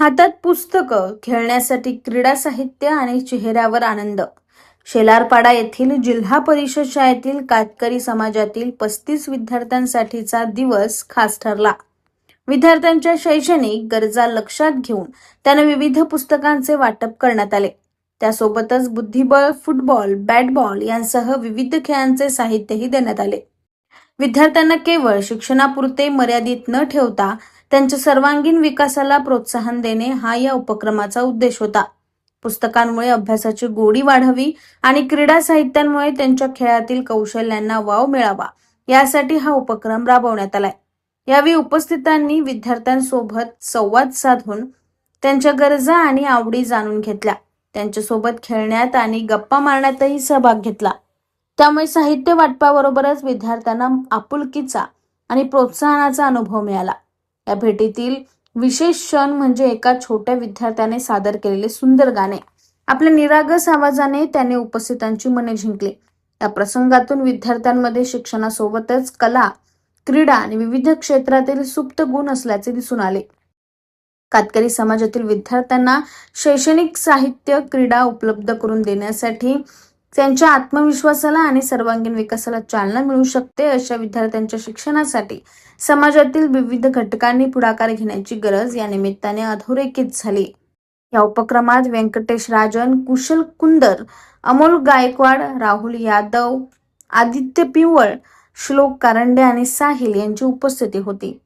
हातात पुस्तकं, खेळण्यासाठी क्रीडा साहित्य आणि चेहऱ्यावर आनंद. शेलारपाडा येथील जिल्हा परिषद शाळेतील कातकरी समाजातील 35 विद्यार्थ्यांसाठीचा दिवस खास ठरला. विद्यार्थ्यांच्या शैक्षणिक गरजा लक्षात घेऊन त्यांना विविध पुस्तकांचे वाटप करण्यात आले. त्यासोबतच बुद्धिबळ, फुटबॉल, बॅटबॉल यांसह विविध खेळांचे साहित्यही देण्यात आले. विद्यार्थ्यांना केवळ शिक्षणापुरते मर्यादित न ठेवता त्यांच्या सर्वांगीण विकासाला प्रोत्साहन देणे हा या उपक्रमाचा उद्देश होता. पुस्तकांमुळे अभ्यासाची गोडी वाढावी आणि क्रीडा साहित्यांमुळे त्यांच्या खेळातील कौशल्यांना वाव मिळावा, यासाठी हा उपक्रम राबवण्यात आलाय. यावेळी उपस्थितांनी विद्यार्थ्यांसोबत संवाद साधून त्यांच्या गरजा आणि आवडी जाणून घेतल्या. त्यांच्यासोबत खेळण्यात आणि गप्पा मारण्यातही सहभाग घेतला. त्यामुळे साहित्य वाटपाबरोबरच विद्यार्थ्यांना आपुलकीचा आणि प्रोत्साहनाचा अनुभव मिळाला. या भेटीतील विशेष क्षण म्हणजे एका छोट्या विद्यार्थ्याने सादर केलेले सुंदर गाणे. आपल्या निरागस आवाजाने त्याने उपस्थितांची मने जिंकली. या प्रसंगातून विद्यार्थ्यांमध्ये शिक्षणासोबतच कला, क्रीडा आणि विविध क्षेत्रातील सुप्त गुण असल्याचे दिसून आले. कातकरी समाजातील विद्यार्थ्यांना शैक्षणिक साहित्य, क्रीडा उपलब्ध करून देण्यासाठी त्यांच्या आत्मविश्वासाला आणि सर्वांगीण विकासाला चालना मिळू शकते. अशा विद्यार्थ्यांच्या शिक्षणासाठी समाजातील विविध घटकांनी पुढाकार घेण्याची गरज या निमित्ताने अधोरेखित झाली. या उपक्रमात व्यंकटेश राजन, कुशल कुंदर, अमोल गायकवाड, राहुल यादव, आदित्य पिवळ, श्लोक कारंडे आणि साहिल यांची उपस्थिती होती.